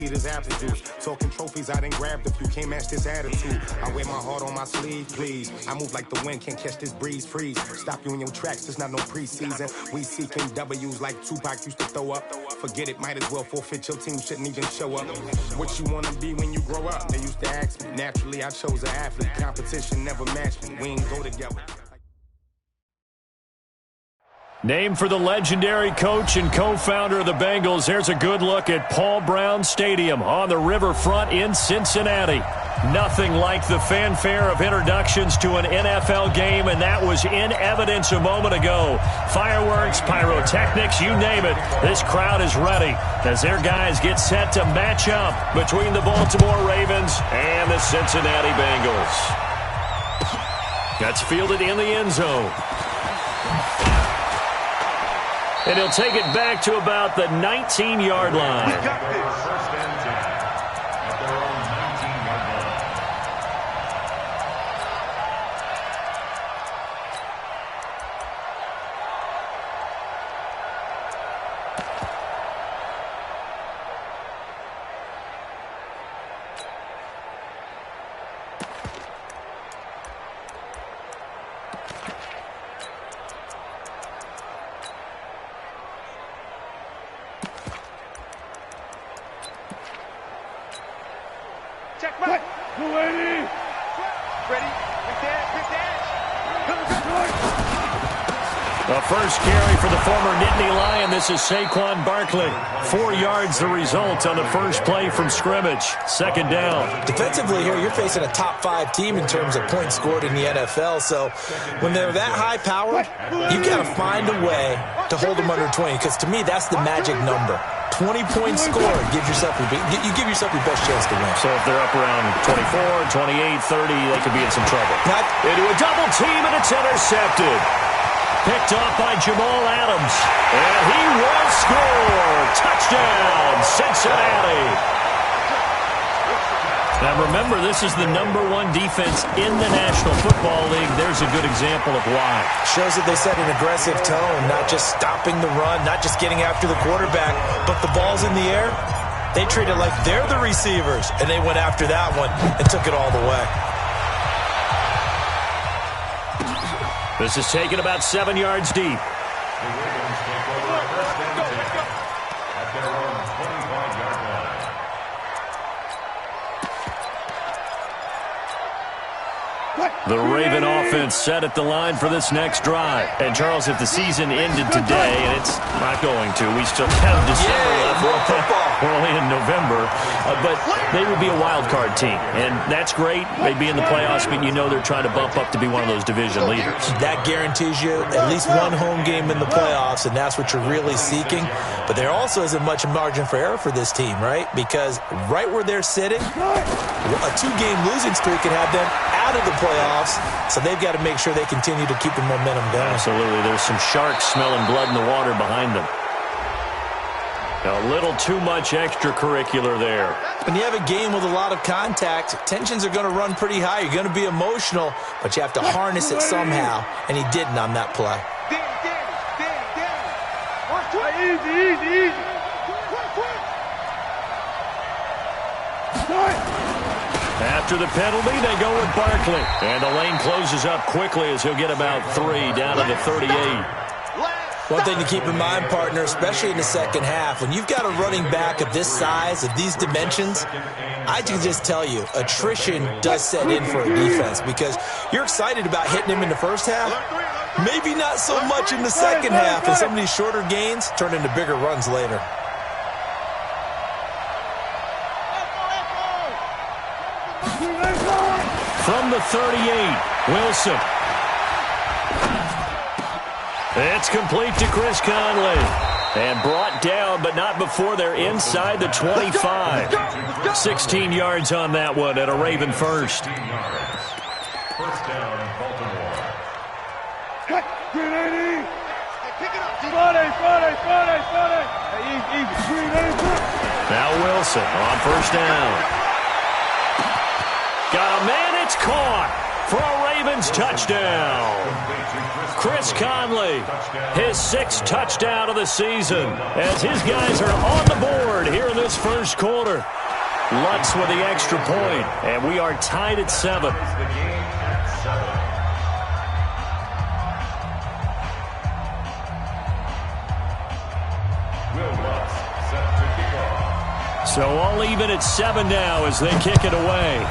This apple juice. Talking trophies, I done grabbed a few. Can't match this attitude. I wear my heart on my sleeve, please. I move like the wind, can't catch this breeze, freeze. Stop you in your tracks, it's not no preseason. We seeking W's like Tupac used to throw up. Forget it, might as well forfeit. Your team shouldn't even show up. What you wanna be when you grow up? They used to ask me. Naturally, I chose an athlete. Competition never matched me. We ain't go together. Named for the legendary coach and co-founder of the Bengals, here's a good look at Paul Brown Stadium on the riverfront in Cincinnati. Nothing like the fanfare of introductions to an NFL game, and that was in evidence a moment ago. Fireworks, pyrotechnics, you name it. This crowd is ready as their guys get set to match up between the Baltimore Ravens and the Cincinnati Bengals. That's fielded in the end zone. And he'll take it back to about the 19-yard line. We got this. First and 10 at their own 19-yard line. Check right. Ready. The first carry for the former Nittany Lion. This is Saquon Barkley. 4 yards the result on the first play from scrimmage. Second down. Defensively here, you're facing a top 5 team in terms of points scored in the NFL. So when they're that high-powered, you got to find a way to hold them under 20. Because to me, that's the magic number. 20 points scored gives yourself you give yourself your best chance to win. So if they're up around 24, 28, 30, they could be in some trouble. Into a double team, and it's intercepted. Picked off by Jamal Adams. And he will score. Touchdown, Cincinnati. Now remember, this is the #1 defense in the National Football League. There's a good example of why. Shows that they set an aggressive tone, not just stopping the run, not just getting after the quarterback, but the ball's in the air. They treat it like they're the receivers, and they went after that one and took it all the way. This is taken about 7 yards deep. The Ravens take over first and 10 at their own 25-yard line. The Raven offense set at the line for this next drive. And, Charles, if the season ended today, and it's not going to, we still have December left. We're only in November. But they would be a wild card team. And that's great. They'd be in the playoffs, but you know they're trying to bump up to be one of those division leaders. That guarantees you at least one home game in the playoffs, and that's what you're really seeking. But there also isn't much margin for error for this team, right? Because right where they're sitting, a 2-game losing streak could have them out of the playoffs, so they've got to make sure they continue to keep the momentum going. Absolutely. There's some sharks smelling blood in the water behind them. A little too much extracurricular there. When you have a game with a lot of contact, tensions are going to run pretty high. You're going to be emotional, but you have to harness it somehow, and he didn't on that play. Easy. After the penalty, they go with Barkley. And the lane closes up quickly as he'll get about 3 down to the 38. One thing to keep in mind, partner, especially in the second half, when you've got a running back of this size, of these dimensions, I can just tell you, attrition does set in for a defense because you're excited about hitting him in the first half. Maybe not so much in the second half, and some of these shorter gains turn into bigger runs later. From the 38, Wilson. It's complete to Chris Conley. And brought down, but not before they're inside the 25. 16 yards on that one at a Raven first. First down, Baltimore. Now Wilson on first down. Got a man, it's caught. for a Ravens touchdown. Chris Conley, his 6th touchdown of the season, as his guys are on the board here in this first quarter. Lutz with the extra point, and we are tied at 7. So all even at 7 now as they kick it away.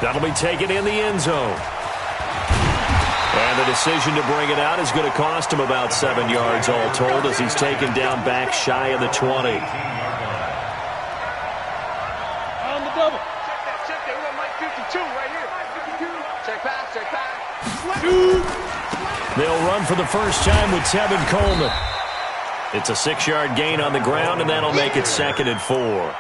That'll be taken in the end zone. And the decision to bring it out is going to cost him about 7 yards all told as he's taken down back shy of the 20. On the double. Check that. We got Mike 52 right here. Check back. They'll run for the first time with Tevin Coleman. It's a 6-yard gain on the ground, and that'll make it 2nd and 4.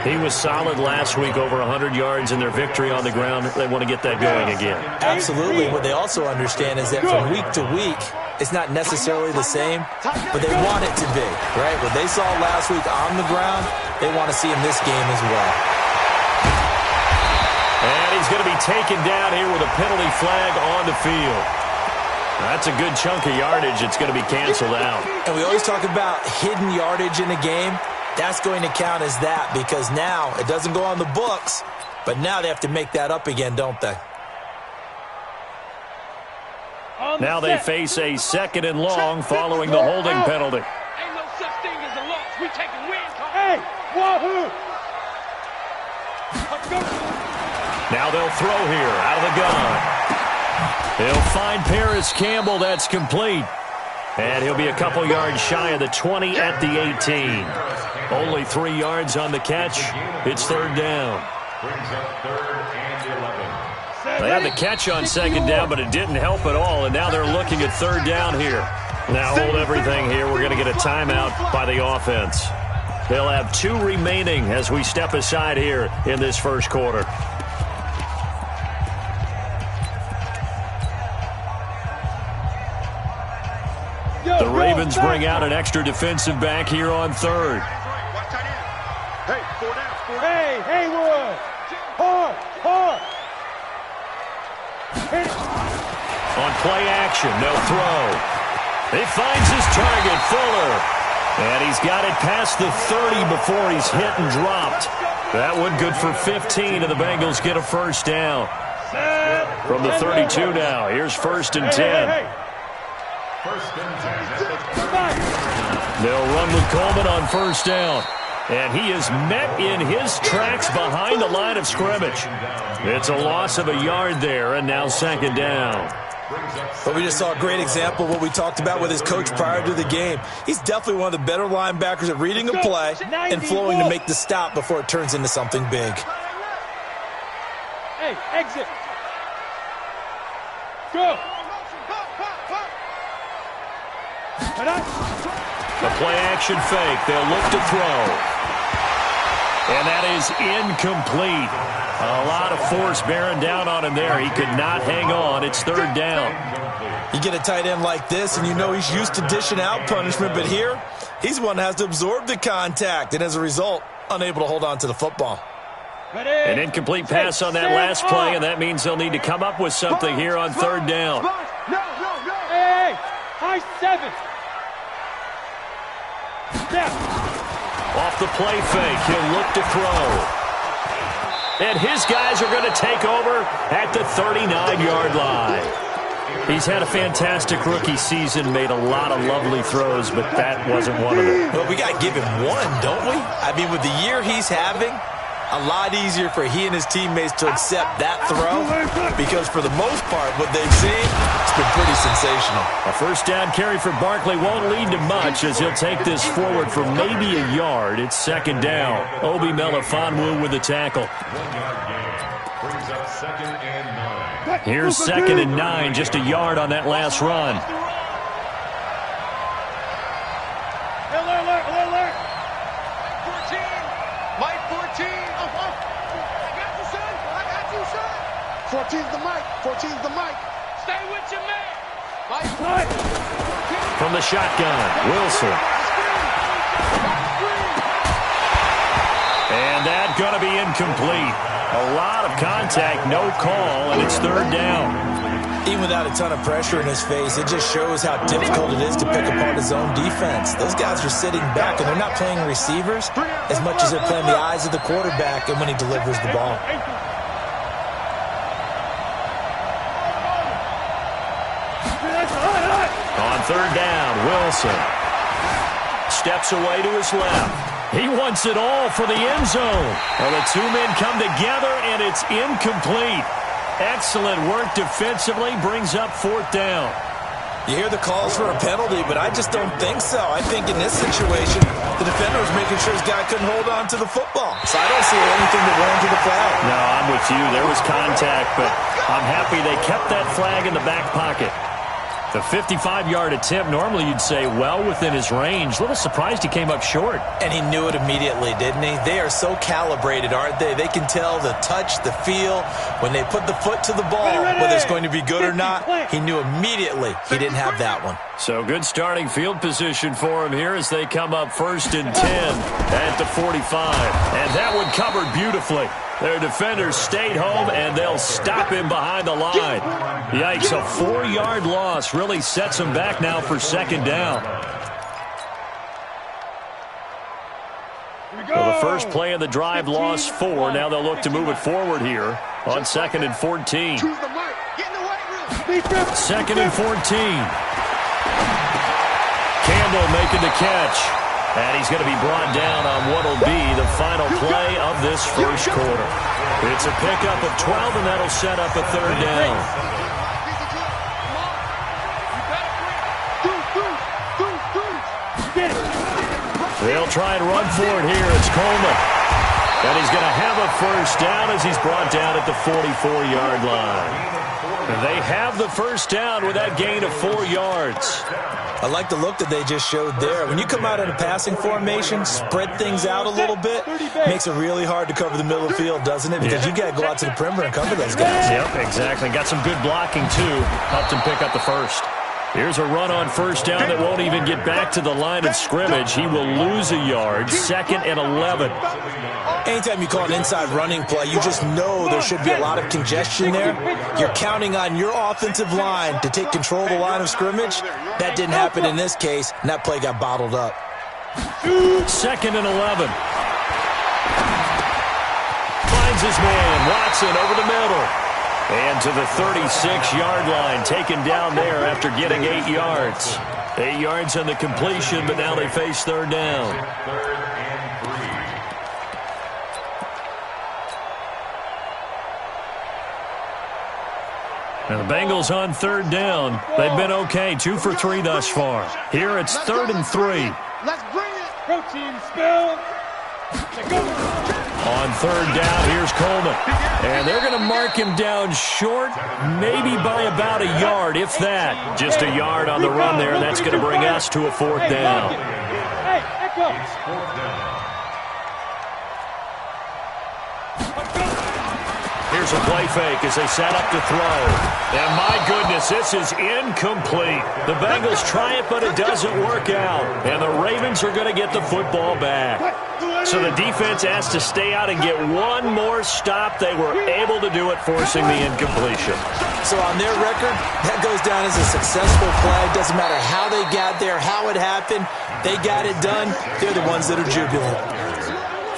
He was solid last week, over 100 yards in their victory on the ground. They want to get that going again. Absolutely. What they also understand is that from week to week, it's not necessarily the same, but they want it to be, right? What they saw last week on the ground, they want to see in this game as well. And he's going to be taken down here with a penalty flag on the field. That's a good chunk of yardage. It's going to be canceled out. And we always talk about hidden yardage in a game. That's going to count as that because now it doesn't go on the books, but now they have to make that up again, don't they? Now they face a 2nd and long following the holding penalty. Ain't no such thing as a loss. We taking wins. Hey, wahoo! Now they'll throw here out of the gun. He'll find Paris Campbell. That's complete. And he'll be a couple yards shy of the 20 at the 18. Only 3 yards on the catch. It's 3rd down. They had the catch on 2nd down, but it didn't help at all. And now they're looking at 3rd down here. Now hold everything here. We're going to get a timeout by the offense. They'll have 2 remaining as we step aside here in this first quarter. The Ravens bring out an extra defensive back here on 3rd. Hey, 4 down. Hey, Haywood. Hard. On play action, they'll throw. He finds his target, Fuller. And he's got it past the 30 before he's hit and dropped. That one good for 15, and the Bengals get a first down. From the 32 now, here's 1st and 10. They'll run with Coleman on 1st down. And he is met in his tracks behind the line of scrimmage. It's a loss of a yard there, and now 2nd down. But we just saw a great example of what we talked about with his coach prior to the game. He's definitely one of the better linebackers at reading a play and flowing to make the stop before it turns into something big. Hey, exit. Go. A play-action fake. They'll look to throw. And that is incomplete. A lot of force bearing down on him there. He could not hang on. It's 3rd down. You get a tight end like this, and you know he's used to dishing out punishment, but here, he's one that has to absorb the contact, and as a result, unable to hold on to the football. An incomplete pass on that last play, and that means they'll need to come up with something here on 3rd down. Hey, high 7. Off the play fake, he'll look to throw. And his guys are going to take over at the 39-yard line. He's had a fantastic rookie season, made a lot of lovely throws, but that wasn't one of them. Well, we got to give him one, don't we? I mean, with the year he's having, a lot easier for he and his teammates to accept that throw because for the most part, what they've seen, it's been pretty sensational. A first down carry for Barkley won't lead to much as he'll take this forward for maybe a yard. It's 2nd down. Obi Melifonwu with the tackle. 1 yard gain. Brings up 2nd and 9. Here's 2nd and 9, just a yard on that last run. Alert. 14. Mike 14. I got you, son. 14's the mic. Stay with your man. Mike. From the shotgun, Wilson. And that's going to be incomplete. incomplete. A lot of contact, no call, and it's third down. Even without a ton of pressure in his face, it just shows how difficult it is to pick apart his own defense. Those guys are sitting back, and they're not playing receivers as much as they're playing the eyes of the quarterback and when he delivers the ball. On third down, Wilson steps away to his left. He wants it all for the end zone. Well, the two men come together, and it's incomplete. Excellent work defensively, brings up fourth down. You hear the calls for a penalty, but I just don't think so. I think in this situation, the defender was making sure his guy couldn't hold on to the football. So I don't see anything that warranted the flag. No, I'm with you. There was contact, but I'm happy they kept that flag in the back pocket. The 55-yard attempt, normally you'd say well within his range. A little surprised he came up short. And he knew it immediately, didn't he? They are so calibrated, aren't they? They can tell the touch, the feel. When they put the foot to the ball, whether it's going to be good or not, he knew immediately he didn't have that one. So good starting field position for him here as they come up 1st and 10 at the 45. And that one covered beautifully. Their defenders stayed home, and they'll stop him behind the line. Yikes, a 4-yard loss really sets him back now for second down. Well, the first play of the drive lost 4. Now they'll look to move it forward here on 2nd and 14. 2nd and 14. Campbell making the catch. And he's going to be brought down on what will be the final play of this first quarter. It's a pickup of 12, and that'll set up a third down. They'll try and run for it here. It's Coleman. And he's going to have a first down as he's brought down at the 44-yard line. They have the first down with that gain of 4 yards. I like the look that they just showed there. When you come out in a passing formation, spread things out a little bit, makes it really hard to cover the middle of the field, doesn't it? Because you got to go out to the perimeter and cover those guys. Yep, exactly. Got some good blocking, too. Helped him pick up the first. Here's a run on first down that won't even get back to the line of scrimmage. He will lose a yard. 2nd and 11. Anytime you call an inside running play, you just know there should be a lot of congestion there. You're counting on your offensive line to take control of the line of scrimmage. That didn't happen in this case, and that play got bottled up. 2nd and 11. Finds his man, Watson, over the middle. And to the 36-yard line, taken down there after getting 8 yards. 8 yards on the completion, but now they face third down. Now the Bengals on third down. They've been okay, 2 for 3 thus far. Here it's 3rd and 3. Let's bring it. Protein spill. On third down, here's Coleman. And they're going to mark him down short, maybe by about a yard, if that. Just a yard on the run there. That's going to bring us to a 4th down. Here's a play fake as they set up to throw. And my goodness, this is incomplete. The Bengals try it, but it doesn't work out. And the Ravens are going to get the football back. So the defense has to stay out and get one more stop. They were able to do it, forcing the incompletion. So on their record, that goes down as a successful play. Doesn't matter how they got there, how it happened. They got it done. They're the ones that are jubilant.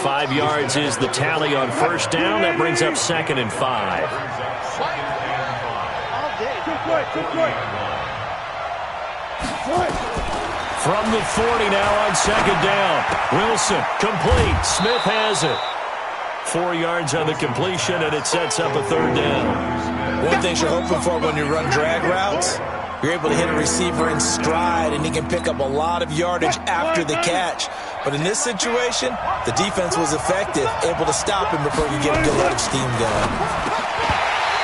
5 yards is the tally on first down. That brings up 2nd and 5. From the 40 now on 2nd down. Wilson, complete. Smith has it. 4 yards on the completion, and it sets up a third down. One thing you're hoping for when you run drag routes, you're able to hit a receiver in stride, and he can pick up a lot of yardage after the catch. But in this situation, the defense was effective, able to stop him before he could get a good load of steam going.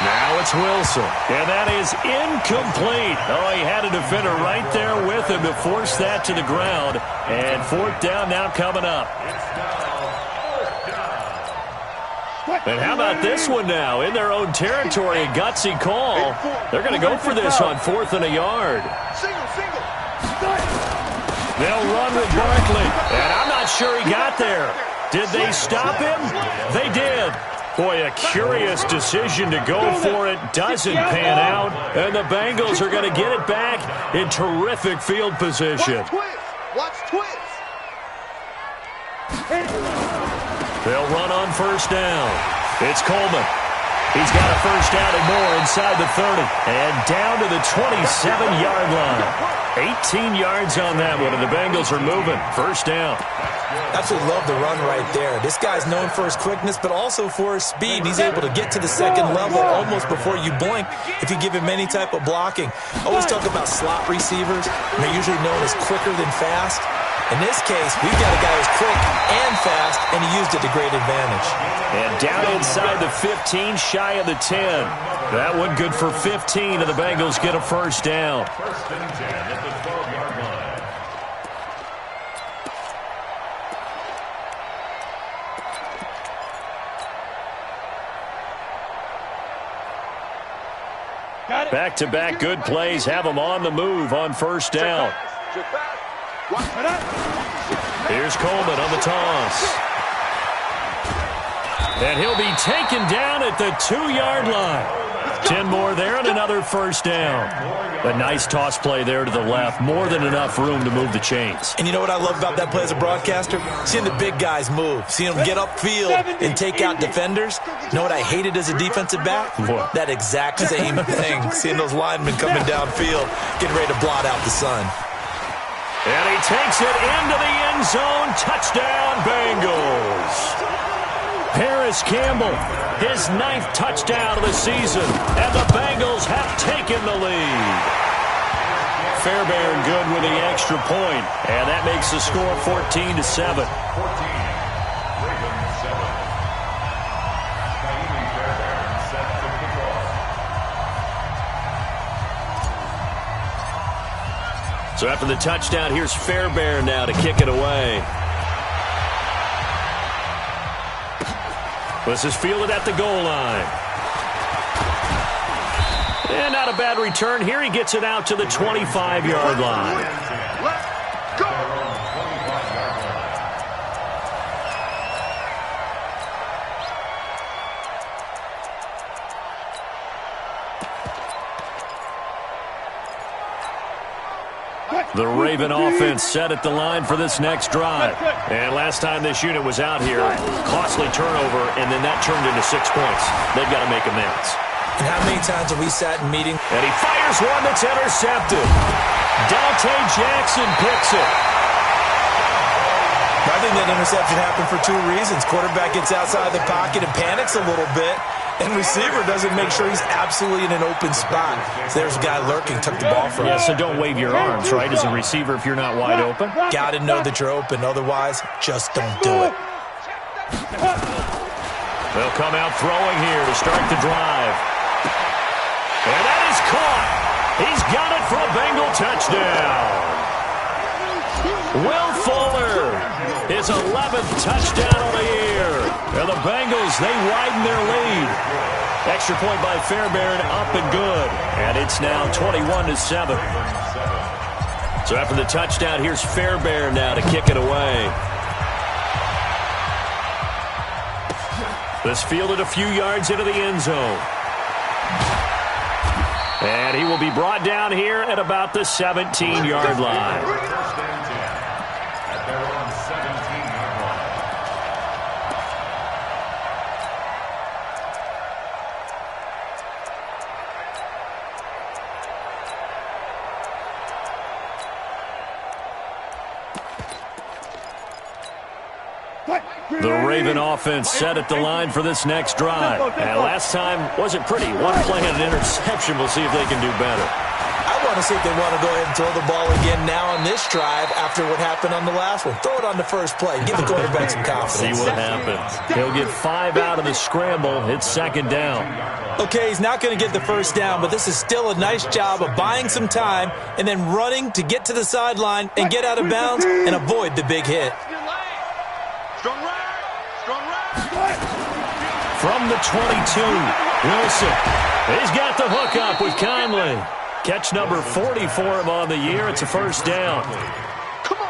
Now it's Wilson, and that is incomplete. Oh, he had a defender right there with him to force that to the ground. And 4th down now coming up. And how about this one now? In their own territory, a gutsy call. They're going to go for this on 4th and a yard. They'll run with Barkley, and I'm not sure he got there. Did they stop him? They did. Boy, a curious decision to go for it. Doesn't pan out. And the Bengals are going to get it back in terrific field position. Watch twist. They'll run on first down. It's Coleman. He's got a first down and more inside the 30. And down to the 27-yard line. 18 yards on that one, and the Bengals are moving. First down. Absolutely love the run right there. This guy's known for his quickness, but also for his speed. He's able to get to the second level almost before you blink if you give him any type of blocking. I always talk about slot receivers. They're usually known as quicker than fast. In this case, we've got a guy who's quick and fast, and he used it to great advantage. And down inside the 15, shy of the 10. That one good for 15, and the Bengals get a first down. First and 10 at the 12-yard line. Back-to-back good plays have them on the move on first down. Here's Coleman on the toss. And he'll be taken down at the 2-yard line. 10 more there and another first down. A nice toss play there to the left. More than enough room to move the chains. And you know what I love about that play as a broadcaster? Seeing the big guys move. Seeing them get upfield and take out defenders. You know what I hated as a defensive back? What? That exact same thing. Seeing those linemen coming downfield, getting ready to blot out the sun. And he takes it into the end zone. Touchdown, Bengals. Paris Campbell, his 9th touchdown of the season, and the Bengals have taken the lead. Fairbairn good with the extra point, and that makes the score 14-7. 14. Ravens 7. Naimi Fairbairn set to kick off. So after the touchdown, here's Fairbairn now to kick it away. This is fielded at the goal line. And not a bad return here. He gets it out to the 25-yard line. Let's go. The Raven offense set at the line for this next drive. And last time this unit was out here, costly turnover, and then that turned into 6 points. They've got to make amends. And how many times have we sat in meeting? And he fires one that's intercepted. Dante Jackson picks it. I think that interception happened for 2 reasons. Quarterback gets outside the pocket and panics a little bit. And receiver doesn't make sure he's absolutely in an open spot. So there's a guy lurking, took the ball from him. Yeah, so don't wave your arms, right, as a receiver if you're not wide open. Got to know that you're open. Otherwise, just don't do it. They'll come out throwing here to start the drive. And that is caught. He's got it for a Bengal touchdown. Will Fuller, his 11th touchdown of the year. And the Bengals, they widen their lead. Extra point by Fairbairn, up and good. And it's now 21-7. So after the touchdown, here's Fairbairn now to kick it away. This fielded a few yards into the end zone. And he will be brought down here at about the 17-yard line. First and 10 at their own 17-yard line. The Raven offense set at the line for this next drive. And last time wasn't pretty. One play and an interception. We'll see if they can do better. I want to see if they want to go ahead and throw the ball again now on this drive after what happened on the last one. Throw it on the first play. Give the quarterback some confidence. See what happens. He'll get 5 out of the scramble. It's second down. Okay, he's not going to get the first down, but this is still a nice job of buying some time and then running to get to the sideline and get out of bounds and avoid the big hit. Strong right. Strong right. From the 22, Wilson. He's got the hookup with Conley. Catch number 40 for him on the year. It's a first down. Come on.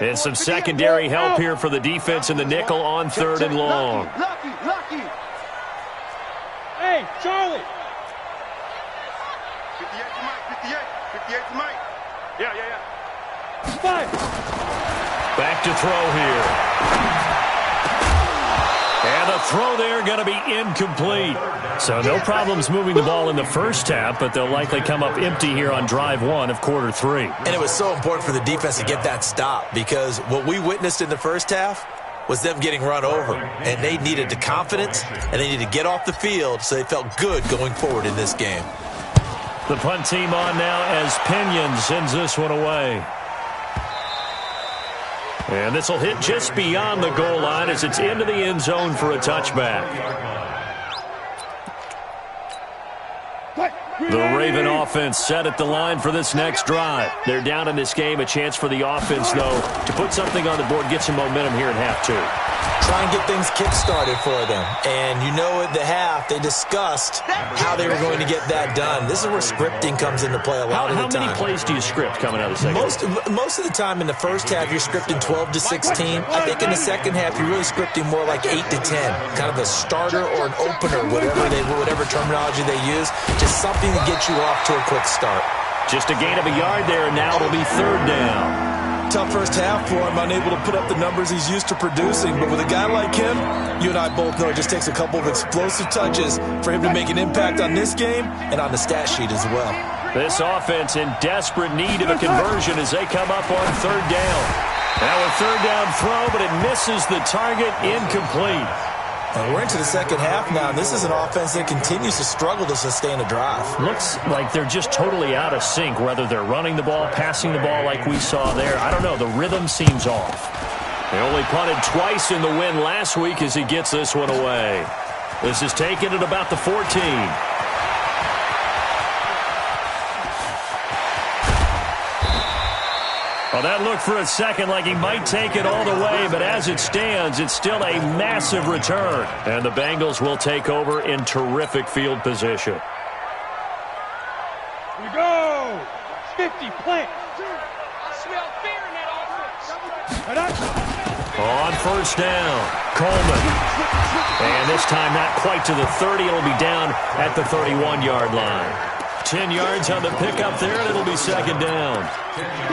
And some secondary help here for the defense in the nickel on 3rd and long. Lucky. Hey, Charlie. 58 to Mike. 58 to Mike. Yeah. Five. Back to throw here. And the throw there going to be incomplete. So no problems moving the ball in the first half, but they'll likely come up empty here on drive 1 of quarter 3. And it was so important for the defense to get that stop, because what we witnessed in the first half was them getting run over. And they needed the confidence, and they needed to get off the field so they felt good going forward in this game. The punt team on now as Pinion sends this one away. And this will hit just beyond the goal line as it's into the end zone for a touchback. The Raven offense set at the line for this next drive. They're down in this game. A chance for the offense, though, to put something on the board, get some momentum here in half 2. Try and get things kick-started for them. And you know at the half, they discussed how they were going to get that done. This is where scripting comes into play a lot of the time. How many plays do you script coming out of the second half? Most of the time in the first half, you're scripting 12 to 16. I think in the second half, you're really scripting more like 8 to 10. Kind of a starter or an opener, whatever terminology they use. Just something to get you off to a quick start. Just a gain of a yard there, and now it'll be 3rd down. Tough first half for him, unable to put up the numbers he's used to producing. But with a guy like him, you and I both know it just takes a couple of explosive touches for him to make an impact on this game and on the stat sheet as well. This offense in desperate need of a conversion as they come up on 3rd down. Now a 3rd down throw, but it misses the target, incomplete. And we're into the second half now, and this is an offense that continues to struggle to sustain a drive. Looks like they're just totally out of sync, whether they're running the ball, passing the ball like we saw there. I don't know. The rhythm seems off. They only punted twice in the win last week as he gets this one away. This is taken at about the 14. Well, that looked for a second like he might take it all the way, but as it stands, it's still a massive return. And the Bengals will take over in terrific field position. We go! 50, plant. I smell fear in that offense. On 1st down, Coleman. And this time not quite to the 30. It'll be down at the 31-yard line. 10 yards on the pickup there, and it'll be 2nd down.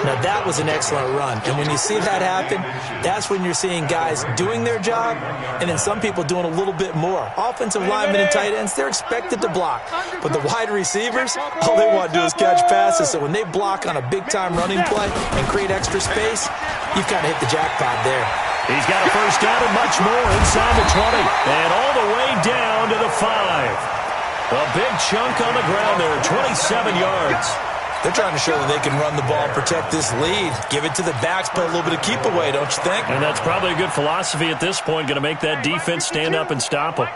Now, that was an excellent run. And when you see that happen, that's when you're seeing guys doing their job and then some people doing a little bit more. Offensive linemen and tight ends, they're expected to block. But the wide receivers, all they want to do is catch passes. So when they block on a big-time running play and create extra space, you've kind of hit the jackpot there. He's got a 1st down and much more inside the 20. And all the way down to the 5. A big chunk on the ground there, 27 yards. They're trying to show that they can run the ball, protect this lead, give it to the backs, put a little bit of keep away, don't you think? And that's probably a good philosophy at this point, going to make that defense stand up and stop them.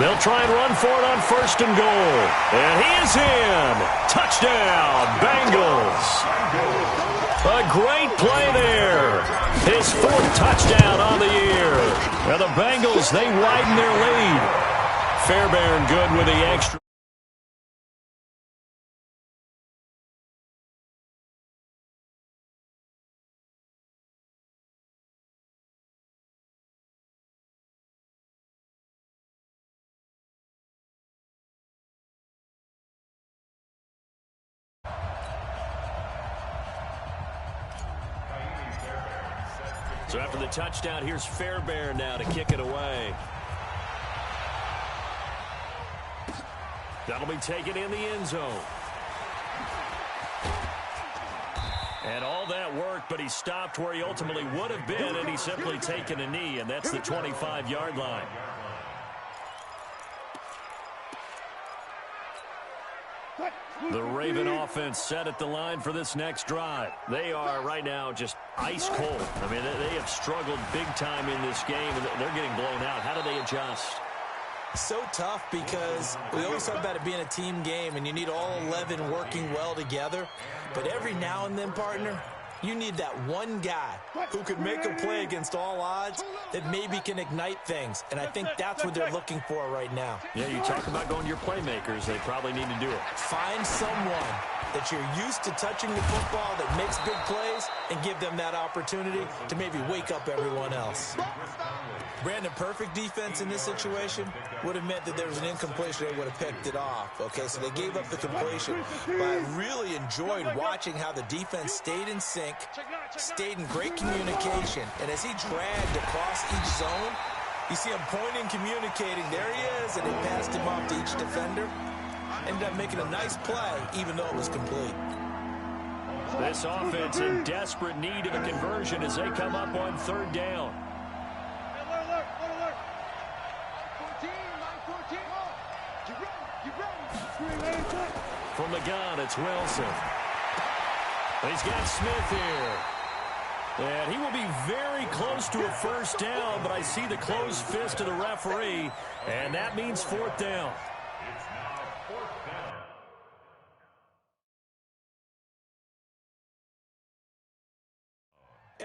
They'll try and run for it on 1st and goal. And he is in. Touchdown, Bengals. A great play there. His 4th touchdown on the year. And the Bengals, they widen their lead. Fairbairn good with the extra. So after the touchdown, here's Fairbairn now to kick it away. That'll be taken in the end zone. And all that work, but he stopped where he ultimately would have been, and he's simply taken a knee, and that's the 25-yard line. The Raven offense set at the line for this next drive. They are right now just ice cold. I mean, they have struggled big time in this game, and they're getting blown out. How do they adjust? So tough because we always talk about it being a team game, and you need all 11 working well together. But every now and then, partner, You need that one guy who could make a play against all odds that maybe can ignite things, and I think that's what they're looking for right now. Yeah, you talk about going to your playmakers. They probably need to do it. Find someone that you're used to touching the football that makes big plays and give them that opportunity to maybe wake up everyone else. Brandon, perfect defense in this situation would have meant that there was an incompletion. They would have picked it off. Okay, so they gave up the completion. But I really enjoyed watching how the defense stayed in sync, stayed in great communication. And as he dragged across each zone, you see him pointing, communicating. There he is, and they passed him off to each defender. Ended up making a nice play, even though it was complete. This offense in desperate need of a conversion as they come up on third down. From the gun, it's Wilson. He's got Smith here. And he will be very close to a first down, but I see the closed fist of the referee, and that means fourth down. It's now fourth down.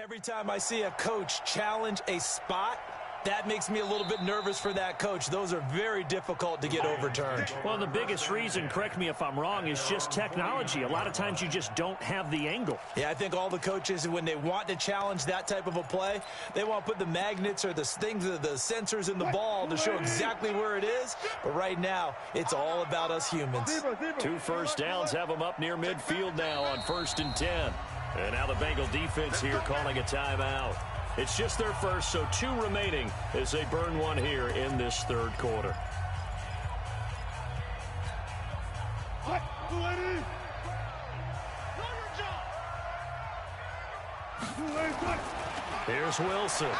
Every time I see a coach challenge a spot, that makes me a little bit nervous for that coach. Those are very difficult to get overturned. Well, the biggest reason, correct me if I'm wrong, is just technology. A lot of times you just don't have the angle. Yeah, I think all the coaches, when they want to challenge that type of a play, they want to put the magnets or the things, the sensors in the ball to show exactly where it is. But right now, it's all about us humans. 2 first downs have them up near midfield now on 1st and 10. And now the Bengal defense here calling a timeout. It's just their first, so 2 remaining as they burn one here in this third quarter. Here's Wilson.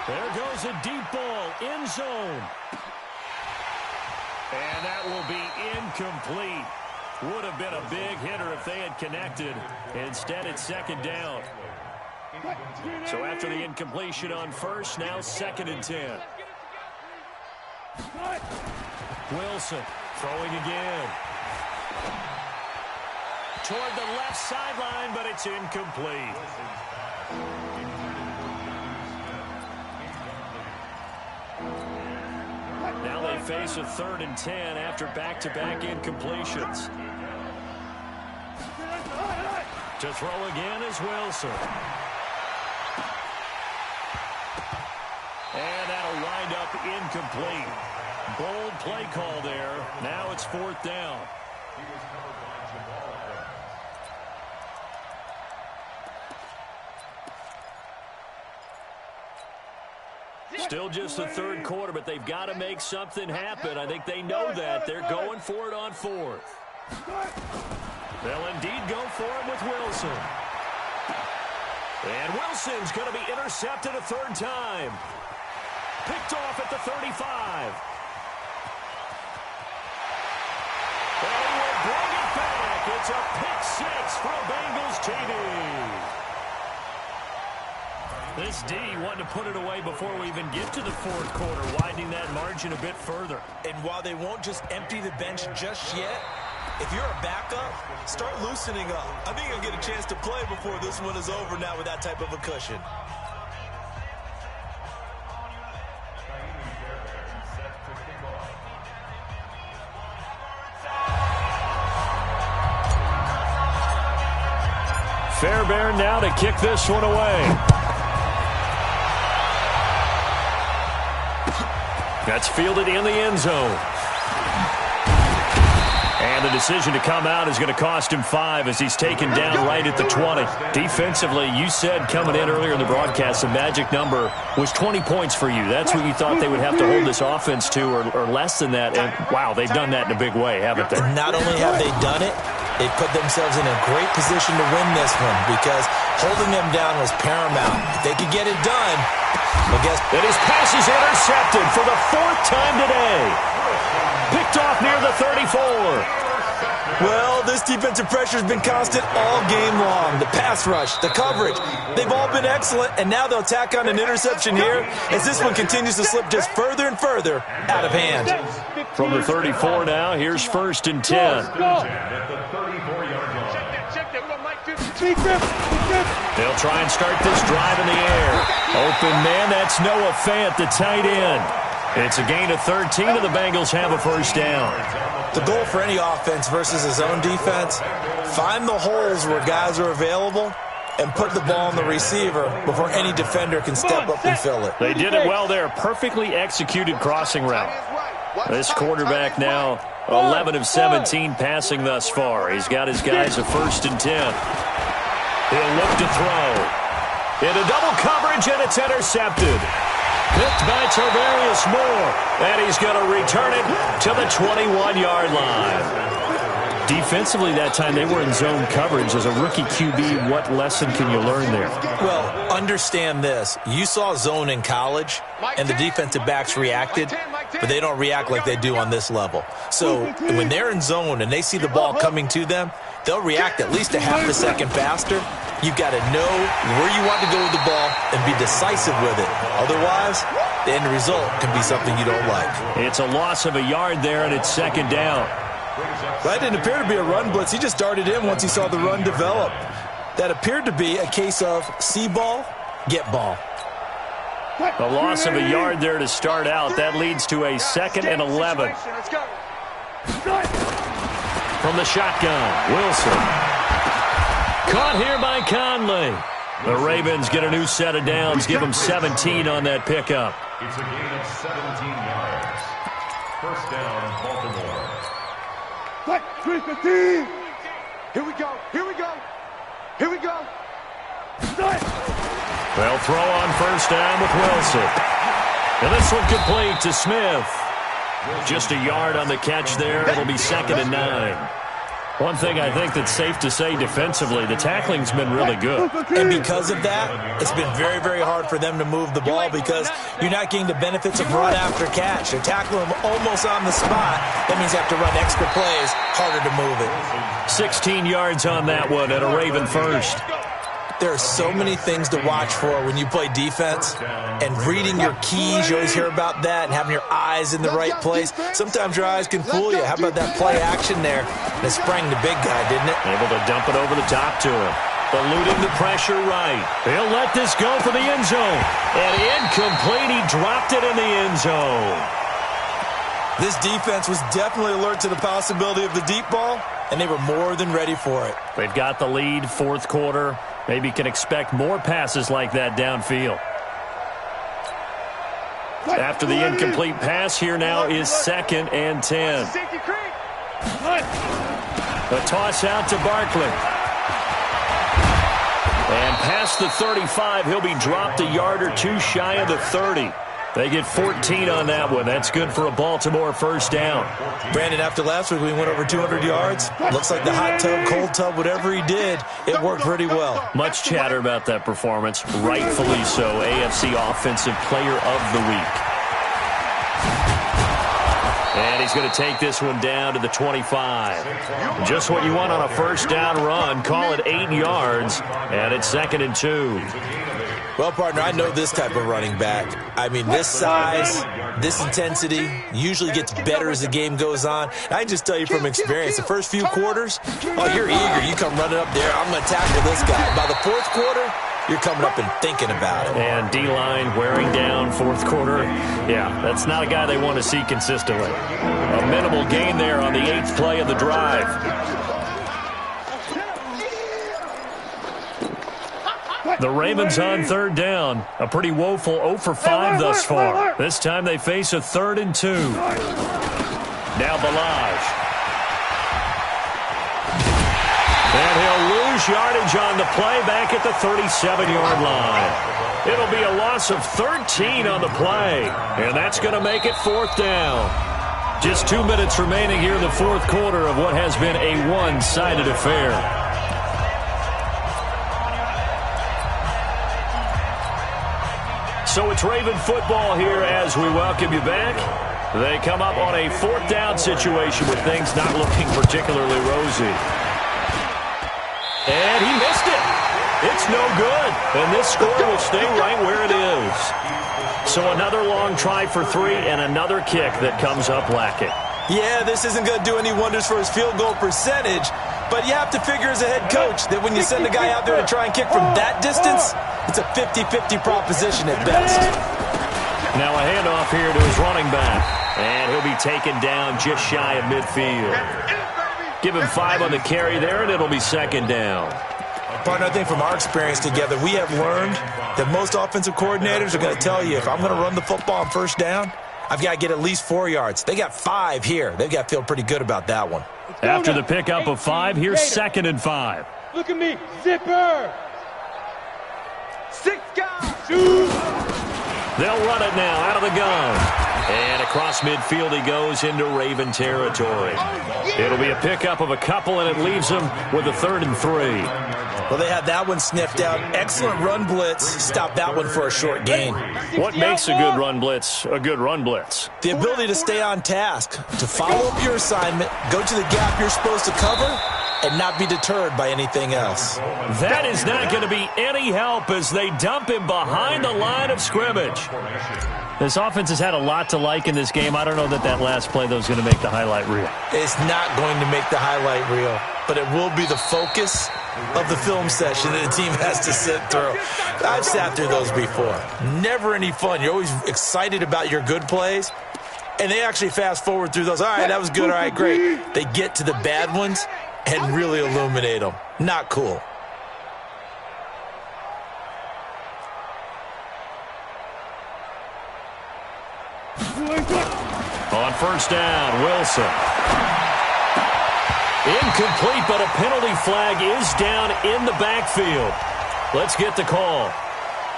There goes a deep ball, end zone. And that will be incomplete. Would have been a big hitter if they had connected. Instead, it's second down. So after the incompletion on first, now 2nd and 10. Wilson throwing again. Toward the left sideline, but it's incomplete. Now they face a 3rd and 10 after back-to-back incompletions. To throw again is Wilson. And that'll wind up incomplete. Bold play call there. Now it's 4th down. Still just the third quarter, but they've got to make something happen. I think they know that. They're going for it on 4th. They'll indeed go for it with Wilson. And Wilson's going to be intercepted a 3rd time. Picked off at the 35. And he will bring it back. It's a pick 6 for Bengals TD. This D wanted to put it away before we even get to the 4th quarter, widening that margin a bit further. And while they won't just empty the bench just yet, if you're a backup, start loosening up. I think you'll get a chance to play before this one is over now with that type of a cushion. Fairbairn now to kick this one away. That's fielded in the end zone. And the decision to come out is going to cost him 5 as he's taken down right at the 20. Defensively, you said coming in earlier in the broadcast, the magic number was 20 points for you. That's what you thought they would have to hold this offense to, or less than that. And, wow, they've done that in a big way, haven't they? And not only have they done it, they put themselves in a great position to win this one because holding them down was paramount. If they could get it done, I guess. And his pass is intercepted for the 4th time today. Picked off near the 34. Well, this defensive pressure has been constant all game long. The pass rush, the coverage, they've all been excellent, and now they'll tack on an interception here as this one continues to slip just further and further out of hand. From the 34 now, here's 1st and 10. They'll try and start this drive in the air. Open man, that's Noah Fant, the tight end. It's a gain of 13, and the Bengals have a first down. The goal for any offense versus his own defense, find the holes where guys are available and put the ball on the receiver before any defender can step up and fill it. They did it well there. Perfectly executed crossing route. This quarterback now 11 of 17 passing thus far. He's got his guys a 1st and 10. He'll look to throw. Into double coverage, and it's intercepted. Picked by Tarvarius Moore, and he's going to return it to the 21-yard line. Defensively that time, they were in zone coverage. As a rookie QB, what lesson can you learn there? Well, understand this. You saw zone in college, and the defensive backs reacted, but they don't react like they do on this level. So when they're in zone and they see the ball coming to them, they'll react at least a half a second faster. You've got to know where you want to go with the ball and be decisive with it. Otherwise, the end result can be something you don't like. It's a loss of a yard there, and it's 2nd down. That didn't appear to be a run blitz. He just darted in once he saw the run develop. That appeared to be a case of see ball, get ball. A loss of a yard there to start out. That leads to a 2nd and 11. From the shotgun, Wilson. Caught here by Conley. The Ravens get a new set of downs, give them 17 on that pickup. It's a gain of 17 yards. First down, Baltimore. 3-15. Here we go. Here we go. Here we go. They'll throw on 1st down with Wilson. And this one complete to Smith. Just a yard on the catch there. It'll be 2nd and 9. One thing I think that's safe to say defensively, the tackling's been really good. And because of that, it's been very, very hard for them to move the ball because you're not getting the benefits of run after catch. They're tackling them almost on the spot. That means you have to run extra plays, harder to move it. 16 yards on that one and a Raven first. There are so many things to watch for when you play defense, and reading your keys, you always hear about that, and having your eyes in the right place. Sometimes your eyes can fool you. How about that play action there? And it sprang the big guy, didn't it? Able to dump it over the top to him. Eluding the pressure right. He'll let this go for the end zone. And incomplete. He dropped it in the end zone. This defense was definitely alert to the possibility of the deep ball, and they were more than ready for it. They've got the lead, 4th quarter. Maybe can expect more passes like that downfield. After the incomplete pass, here now is 2nd and 10. A toss out to Barkley. And past the 35, he'll be dropped a yard or two shy of the 30. They get 14 on that one. That's good for a Baltimore 1st down. Brandon, after last week, we went over 200 yards. Looks like the hot tub, cold tub, whatever he did, it worked pretty well. Much chatter about that performance. Rightfully so. AFC Offensive Player of the Week. And he's going to take this one down to the 25. Just what you want on a 1st down run. Call it 8 yards. And it's 2nd and 2. Well, partner, I know this type of running back. I mean, this size, this intensity usually gets better as the game goes on. And I can just tell you from experience, the first few quarters, oh, you're eager. You come running up there, I'm going to tackle this guy. By the 4th quarter, you're coming up and thinking about it. And D-line wearing down 4th quarter. Yeah, that's not a guy they want to see consistently. A minimal gain there on the 8th play of the drive. The Ravens on 3rd down. A pretty woeful 0 for 5 thus far. This time they face a 3rd and 2. Now Balaj. And he'll lose yardage on the play back at the 37-yard line. It'll be a loss of 13 on the play. And that's going to make it 4th down. Just 2 minutes remaining here in the 4th quarter of what has been a one-sided affair. So it's Raven football here as we welcome you back. They come up on a 4th down situation with things not looking particularly rosy. And he missed it. It's no good. And this score will stay right where it is. So another long try for 3 and another kick that comes up lacking. Yeah, this isn't going to do any wonders for his field goal percentage, but you have to figure as a head coach that when you send a guy out there to try and kick from that distance, it's a 50-50 proposition at best. Now a handoff here to his running back, and he'll be taken down just shy of midfield. Give him 5 on the carry there, and it'll be second down. Partner, I think from our experience together, we have learned that most offensive coordinators are going to tell you, if I'm going to run the football on first down, I've got to get at least 4 yards. They got 5 here. They've got to feel pretty good about that one. After the pickup of 5, here's 2nd and 5. Look at me. Zipper. 6 guys. Shoot. They'll run it now out of the gun. And across midfield he goes into Raven territory. It'll be a pickup of a couple, and it leaves them with a 3rd and 3. Well, they have that one sniffed out. Excellent run blitz. Stop that one for a short gain. What makes a good run blitz a good run blitz? The ability to stay on task, to follow up your assignment, go to the gap you're supposed to cover, and not be deterred by anything else. That is not going to be any help as they dump him behind the line of scrimmage. This offense has had a lot to like in this game. I don't know that last play, though, is going to make the highlight reel. It's not going to make the highlight reel, but it will be the focus of the film session that the team has to sit through. I've sat through those before. Never any fun. You're always excited about your good plays, and they actually fast forward through those. All right, that was good. All right, great. They get to the bad ones and really illuminate them. Not cool. On first down, Wilson. Incomplete, but a penalty flag is down in the backfield. Let's get the call.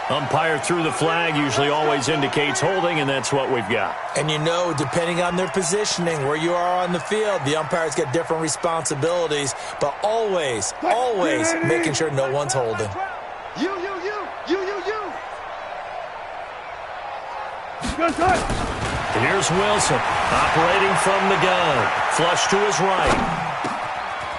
Umpire threw the flag, usually always indicates holding, and that's what we've got. And you know, depending on their positioning, where you are on the field, the umpire's got different responsibilities, but always making sure no one's holding. You. Here's Wilson, operating from the gun. Flush to his right.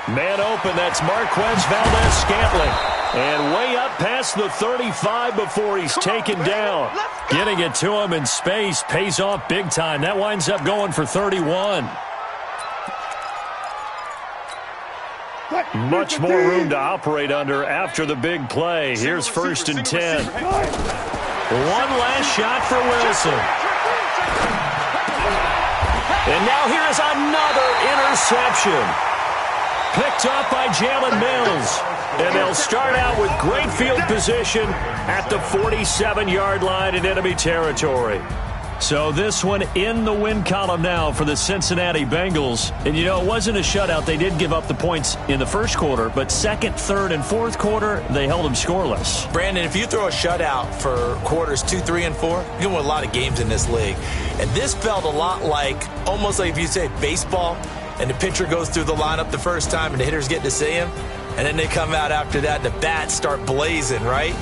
Man open, that's Marquez Valdez-Scantling. And way up past the 35 before he's taken down. Getting it to him in space pays off big time. That winds up going for 31. Much more room to operate under after the big play. Here's 1st and 10. One last shot for Wilson. And now here is another interception. Picked up by Jalen Mills. And they'll start out with great field position at the 47-yard line in enemy territory. So this one in the win column now for the Cincinnati Bengals. And, you know, it wasn't a shutout. They did give up the points in the first quarter, but second, third, and fourth quarter, they held them scoreless. Brandon, if you throw a shutout for quarters 2, 3, and 4, you're going to win a lot of games in this league. And this felt a lot like, almost like if you say baseball, and the pitcher goes through the lineup the first time and the hitters get to see him, and then they come out after that and the bats start blazing, right?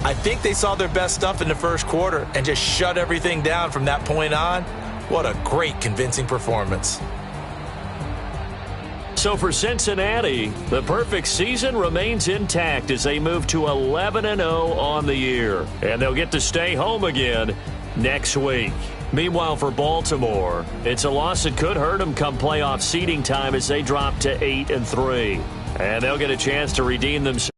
I think they saw their best stuff in the first quarter and just shut everything down from that point on. What a great, convincing performance. So for Cincinnati, the perfect season remains intact as they move to 11-0 on the year. And they'll get to stay home again next week. Meanwhile, for Baltimore, it's a loss that could hurt them come playoff seeding time as they drop to 8-3. And they'll get a chance to redeem themselves.